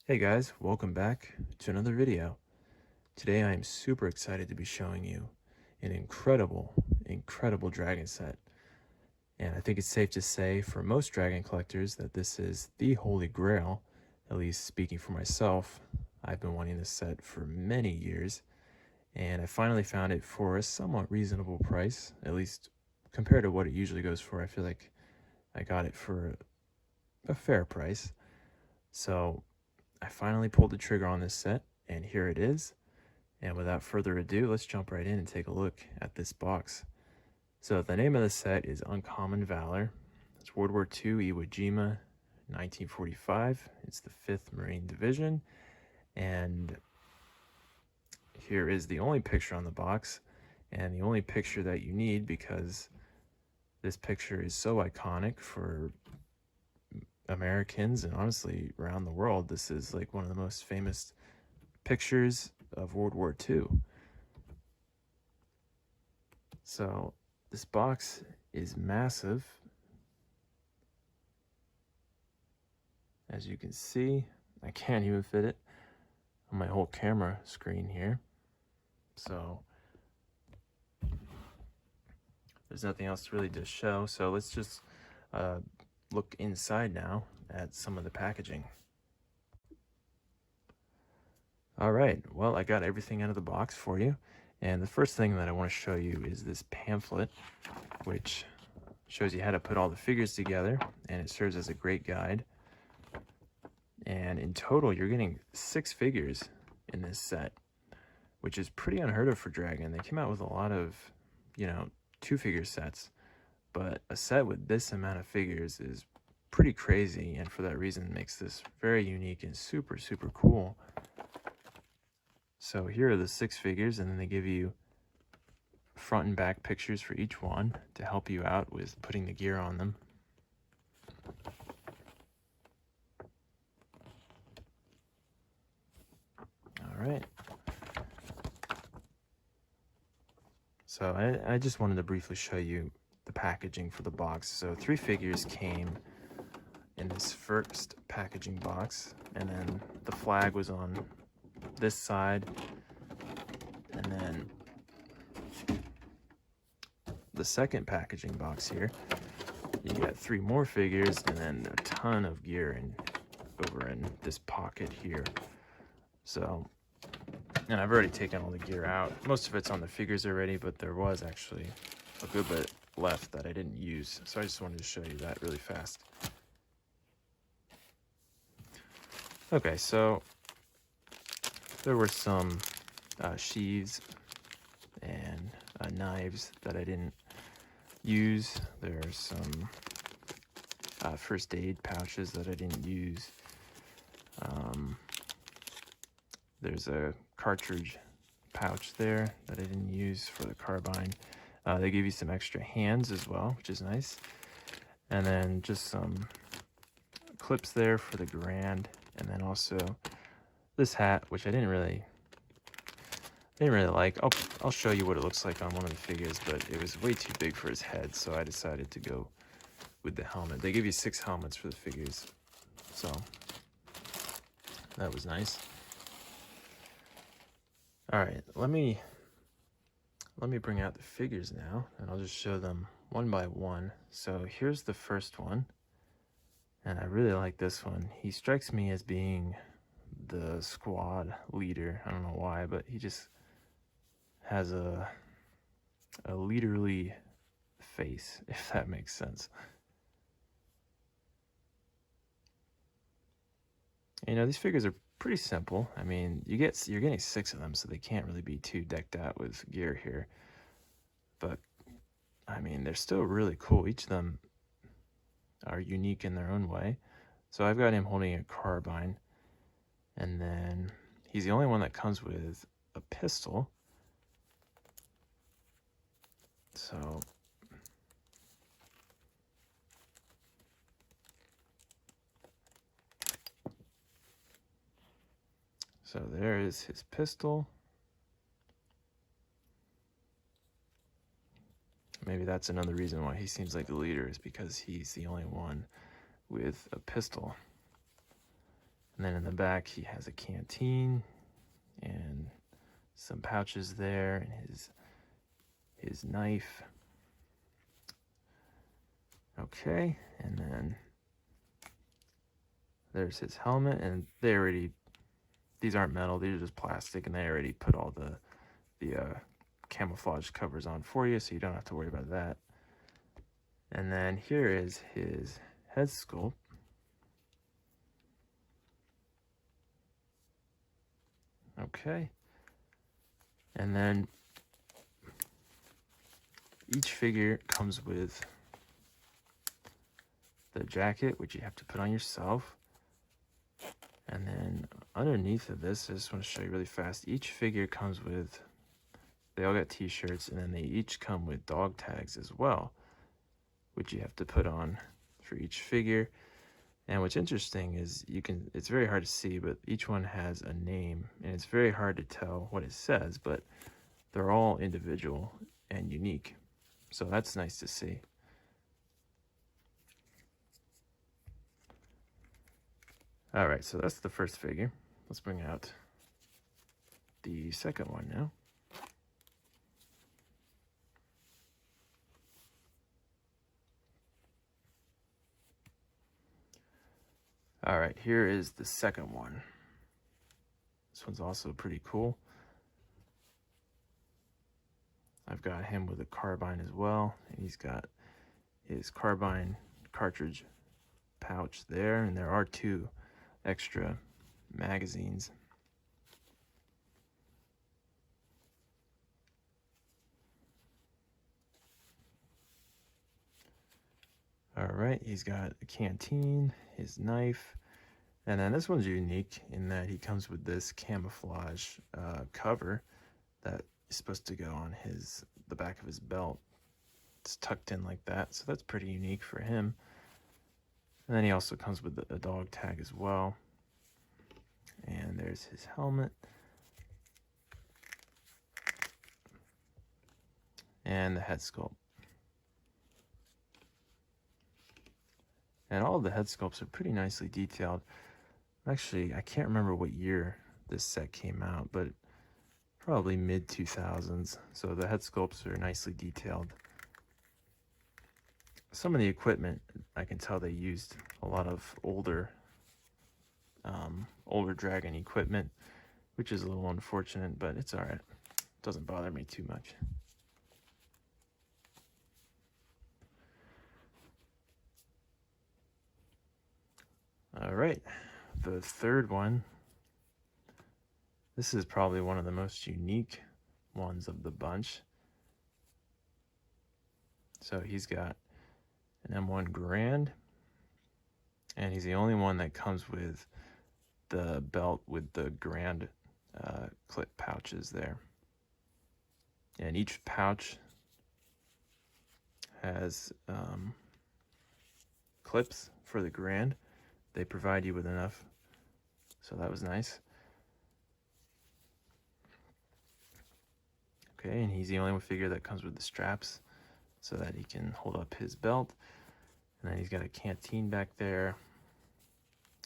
Hey guys, welcome back to another video. Today I am super excited to be showing you an incredible dragon set. And I think it's safe to say for most dragon collectors that this is the holy grail, at least speaking for myself. I've been wanting this set for many years, and I finally found it for a somewhat reasonable price, at least compared to what it usually goes for. I feel like I got it for a fair price. So I finally pulled the trigger on this set, and here it is. And without further ado, let's jump right in and take a look at this box. So the name of the set is Uncommon Valor. It's World War II, Iwo Jima, 1945. It's the 5th Marine Division. And here is the only picture on the box, and the only picture that you need because this picture is so iconic for Americans and honestly around the world. This is like one of the most famous pictures of World War II. So this box is massive. As you can see, I can't even fit it on my whole camera screen here. So there's nothing else really to show. So let's just look inside now at some of the packaging. All right, well, I got everything out of the box for you. And the first thing that I want to show you is this pamphlet, which shows you how to put all the figures together, and it serves as a great guide. And in total, you're getting 6 figures in this set, which is pretty unheard of for Dragon. They came out with a lot of, 2-figure sets, but a set with this amount of figures is pretty crazy, and for that reason makes this very unique and super cool. So here are the 6 figures, and then they give you front and back pictures for each one to help you out with putting the gear on them. All right. So I just wanted to briefly show you the packaging for the box. So 3 figures came in this first packaging box, and then the flag was on this side, and then the second packaging box here, you got 3 more figures, and then a ton of gear over in this pocket here. So, and I've already taken all the gear out. Most of it's on the figures already, but there was actually a good bit left that I didn't use. So I just wanted to show you that really fast. Okay, so there were some sheaths and knives that I didn't use. There are some first aid pouches that I didn't use. There's a cartridge pouch there that I didn't use for the carbine. They give you some extra hands as well, which is nice. And then just some clips there for the Grand, and then also this hat, which I didn't really like. I'll show you what it looks like on one of the figures, but it was way too big for his head, so I decided to go with the helmet. They give you 6 helmets for the figures, so that was nice. All right, let me bring out the figures now, and I'll just show them one by one. So here's the first one, and I really like this one. He strikes me as being the squad leader. I don't know why, but he just has a leaderly face, if that makes sense. These figures are pretty simple. I mean, you're getting 6 of them, so they can't really be too decked out with gear here. But I mean, they're still really cool. Each of them are unique in their own way. So I've got him holding a carbine, and then he's the only one that comes with a pistol. So there is his pistol. Maybe that's another reason why he seems like the leader, is because he's the only one with a pistol. And then in the back, he has a canteen and some pouches there, and his knife. Okay, and then there's his helmet, and these aren't metal, these are just plastic, and they already put all the camouflage covers on for you, so you don't have to worry about that. And then here is his head sculpt. Okay. And then each figure comes with the jacket, which you have to put on yourself. And then underneath of this, I just want to show you really fast. Each figure comes with, they all got t-shirts, and then they each come with dog tags as well, which you have to put on for each figure. And what's interesting is it's very hard to see, but each one has a name, and it's very hard to tell what it says, but they're all individual and unique. So that's nice to see. All right, so that's the first figure. Let's bring out the second one now. All right, here is the second one. This one's also pretty cool. I've got him with a carbine as well, and he's got his carbine cartridge pouch there, and there are 2 extra magazines. All right, he's got a canteen, his knife, and then this one's unique in that he comes with this camouflage cover that is supposed to go on the back of his belt. It's tucked in like that, so that's pretty unique for him. And then he also comes with a dog tag as well. And there's his helmet. And the head sculpt. And all of the head sculpts are pretty nicely detailed. Actually, I can't remember what year this set came out, but probably mid-2000s. So the head sculpts are nicely detailed. Some of the equipment, I can tell they used a lot of older Dragon equipment, which is a little unfortunate, but it's all right. It doesn't bother me too much. All right, the third one. This is probably one of the most unique ones of the bunch. So he's got an M1 Grand, and he's the only one that comes with the belt with the Grand clip pouches there. And each pouch has clips for the Grand. They provide you with enough, so that was nice. Okay, and he's the only figure that comes with the straps so that he can hold up his belt. And then he's got a canteen back there.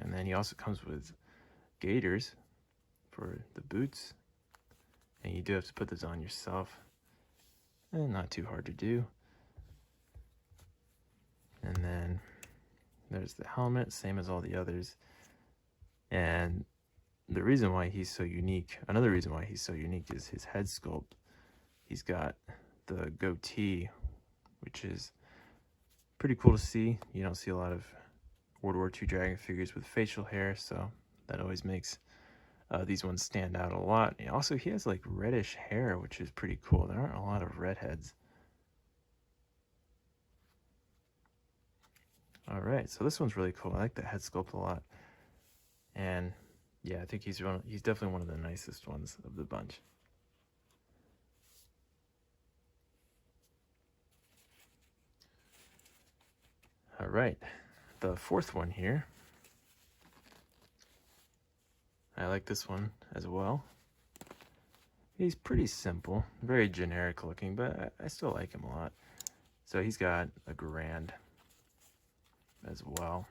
And then he also comes with gaiters for the boots. And you do have to put those on yourself. And not too hard to do. And then there's the helmet, same as all the others. And the reason why he's so unique, another reason why he's so unique is his head sculpt. He's got the goatee, which is pretty cool to see. You don't see a lot of World War II dragon figures with facial hair, so that always makes these ones stand out a lot. And also, he has like reddish hair, which is pretty cool. There aren't a lot of redheads. All right, so this one's really cool. I like the head sculpt a lot. And yeah, I think he's definitely one of the nicest ones of the bunch. All right, the fourth one here. I like this one as well. He's pretty simple, very generic looking, but I still like him a lot. So he's got a Grand as well.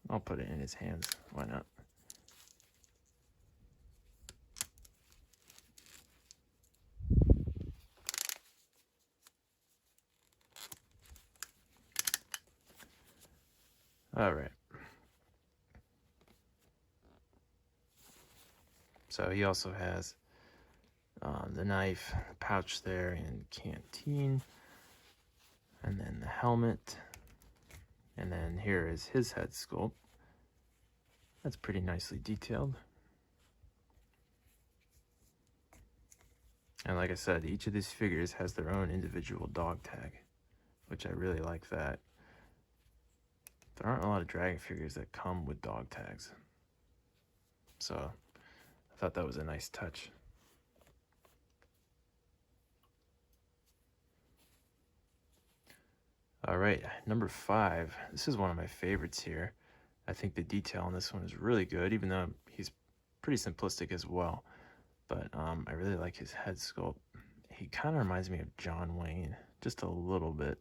I'll put it in his hands. Why not? All right. So he also has the knife, pouch there, and canteen, and then the helmet, and then here is his head sculpt. That's pretty nicely detailed. And like I said, each of these figures has their own individual dog tag, which I really like that. There aren't a lot of dragon figures that come with dog tags, so I thought that was a nice touch. All right, number 5. This is one of my favorites here. I think the detail on this one is really good, even though he's pretty simplistic as well. But I really like his head sculpt. He kind of reminds me of John Wayne, just a little bit.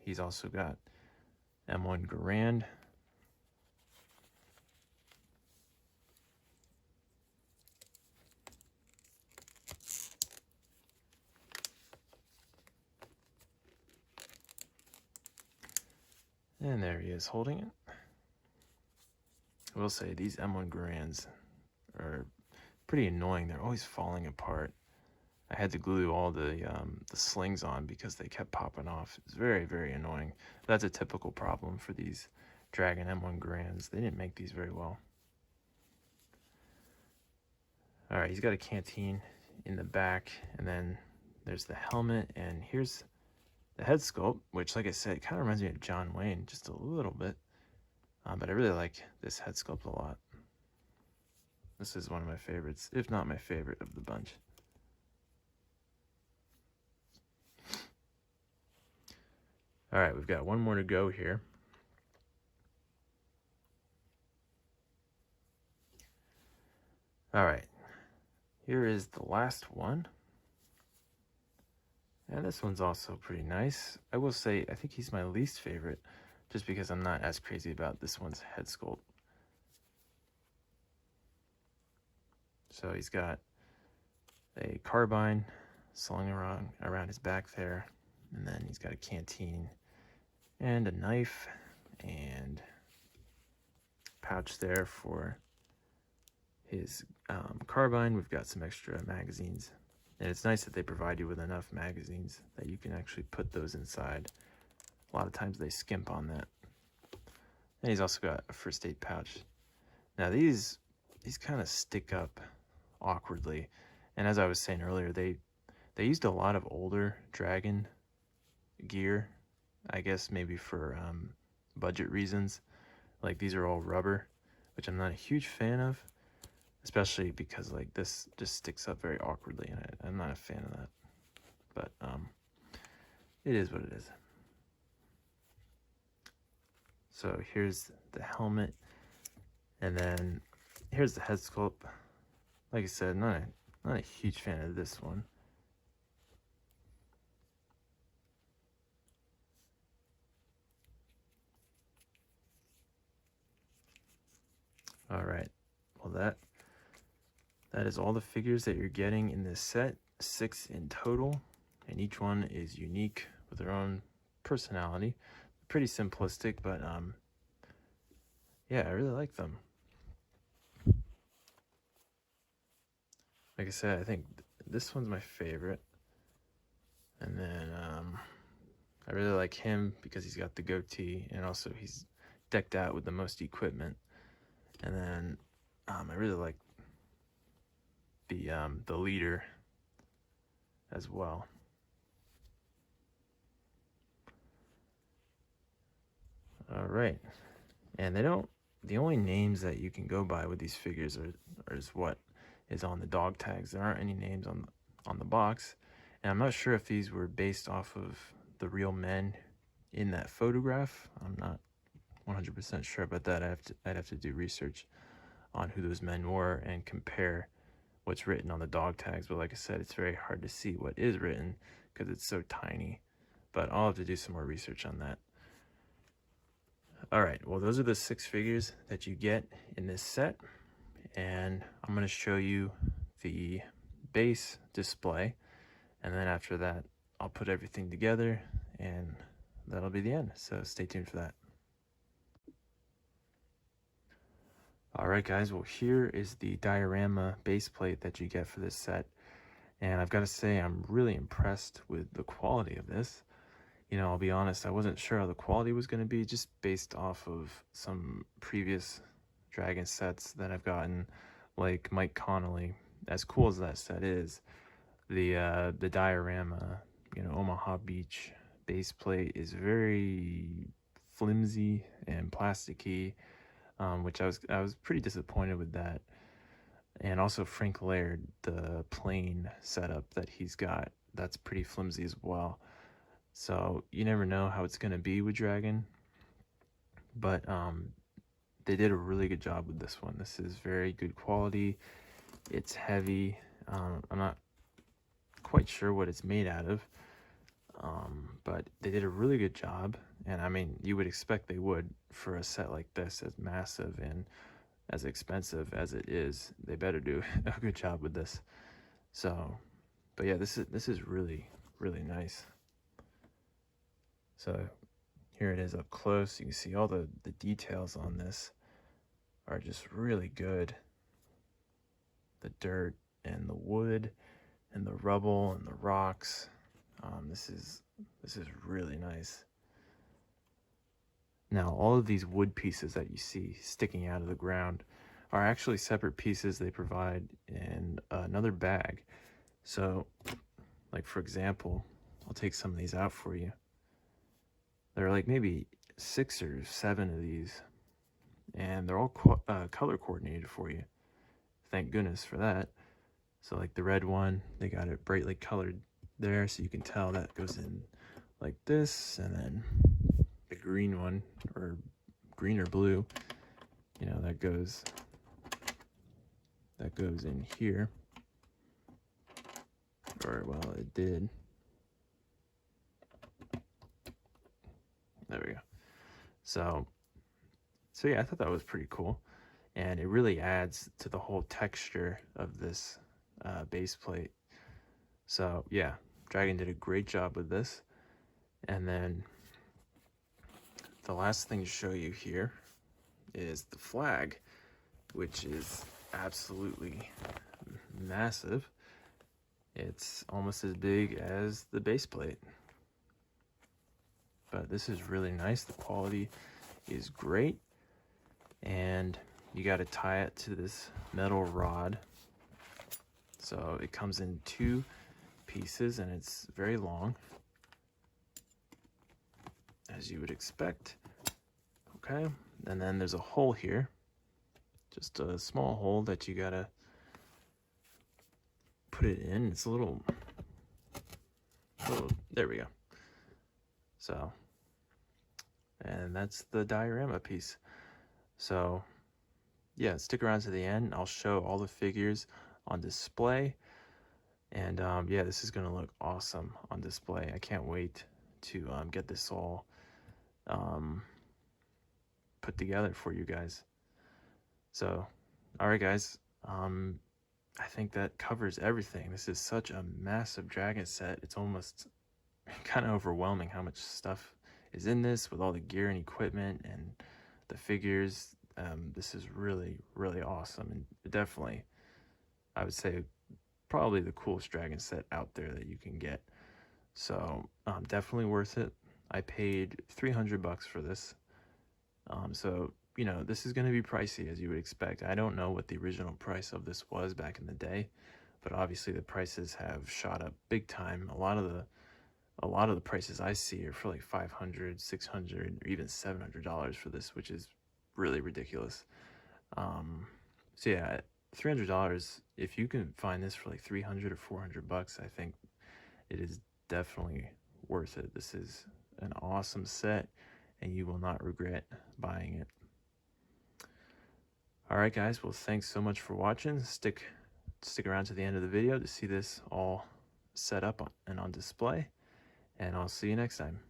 He's also got M1 Garand. And there he is holding it. I will say these M1 Garands are pretty annoying. They're always falling apart. I had to glue all the slings on because they kept popping off. It's very, very annoying. That's a typical problem for these Dragon M1 Garands. They didn't make these very well. All right, he's got a canteen in the back, and then there's the helmet, and here's the head sculpt, which, like I said, kind of reminds me of John Wayne, just a little bit. But I really like this head sculpt a lot. This is one of my favorites, if not my favorite of the bunch. All right, we've got one more to go here. All right, here is the last one. And this one's also pretty nice. I will say, I think he's my least favorite, just because I'm not as crazy about this one's head sculpt. So he's got a carbine slung around his back there, and then he's got a canteen and a knife and pouch there for his carbine. We've got some extra magazines, and it's nice that they provide you with enough magazines that you can actually put those inside. A lot of times they skimp on that. And he's also got a first aid pouch. Now these kind of stick up awkwardly, and as I was saying earlier, they used a lot of older Dragon gear, I guess maybe for budget reasons. Like these are all rubber, which I'm not a huge fan of, especially because like this just sticks up very awkwardly, and I'm not a fan of that. But it is what it is. So here's the helmet, and then here's the head sculpt. Like I said, not a huge fan of this one. All right, well that is all the figures that you're getting in this set, 6 in total, and each one is unique with their own personality. Pretty simplistic, but yeah, I really like them. Like I said, I think this one's my favorite, and then I really like him because he's got the goatee, and also he's decked out with the most equipment. And then I really like the leader as well. All right, and the only names that you can go by with these figures are what is on the dog tags. There aren't any names on the box, and I'm not sure if these were based off of the real men in that photograph. I'm not 100% sure about that. I'd have to do research on who those men were and compare what's written on the dog tags. But like I said, it's very hard to see what is written because it's so tiny. but I'll have to do some more research on that. All right, well, those are the 6 figures that you get in this set, and I'm going to show you the base display, and then after that I'll put everything together and that'll be the end, so stay tuned for that. Alright guys, well, here is the diorama base plate that you get for this set, and I've got to say I'm really impressed with the quality of this. You know, I'll be honest, I wasn't sure how the quality was going to be just based off of some previous Dragon sets that I've gotten, like Mike Connolly. As cool as that set is, the diorama, you know, Omaha Beach base plate is very flimsy and plasticky, which I was pretty disappointed with that. And also Frank Laird, the plane setup that he's got, that's pretty flimsy as well. So you never know how it's gonna be with Dragon, but they did a really good job with this one. This is very good quality. It's heavy. I'm not quite sure what it's made out of, but they did a really good job, and I mean, you would expect they would for a set like this, as massive and as expensive as it is. They better do a good job with this. So, but yeah, this is really nice. So here it is up close. You can see all the details on this are just really good. The dirt and the wood and the rubble and the rocks. This is really nice. Now, all of these wood pieces that you see sticking out of the ground are actually separate pieces they provide in another bag. So, like for example, I'll take some of these out for you. There are like maybe 6 or 7 of these, and they're all color coordinated for you. Thank goodness for that. So like the red one, they got it brightly colored there, so you can tell that goes in like this, and then the green one, or green or blue, you know, that goes in here, or well, it did. There we go. So yeah, I thought that was pretty cool, and it really adds to the whole texture of this base plate. So yeah, Dragon did a great job with this. And then the last thing to show you here is the flag, which is absolutely massive. It's almost as big as the base plate. But this is really nice. The quality is great. And you got to tie it to this metal rod. So it comes in 2 pieces, and it's very long, as you would expect. Okay, and then there's a hole here, just a small hole that you gotta put it in. It's a little, there we go. So, and that's the diorama piece. So yeah, stick around to the end. I'll show all the figures on display, and yeah, this is gonna look awesome on display. I can't wait to get this all put together for you guys. So all right guys, I think that covers everything. This is such a massive Dragon set. It's almost kind of overwhelming how much stuff is in this, with all the gear and equipment and the figures. This is really awesome, and definitely, I would say, probably the coolest Dragon set out there that you can get. So definitely worth it. I paid $300 for this. So you know, this is going to be pricey, as you would expect. I don't know what the original price of this was back in the day, but obviously the prices have shot up big time. A lot of the prices I see are for like $500, $600, or even $700 for this, which is really ridiculous. So yeah, $300. If you can find this for like $300 or $400, I think it is definitely worth it. This is an awesome set, and you will not regret buying it. All right, guys. Well, thanks so much for watching. Stick around to the end of the video to see this all set up and on display. and I'll see you next time.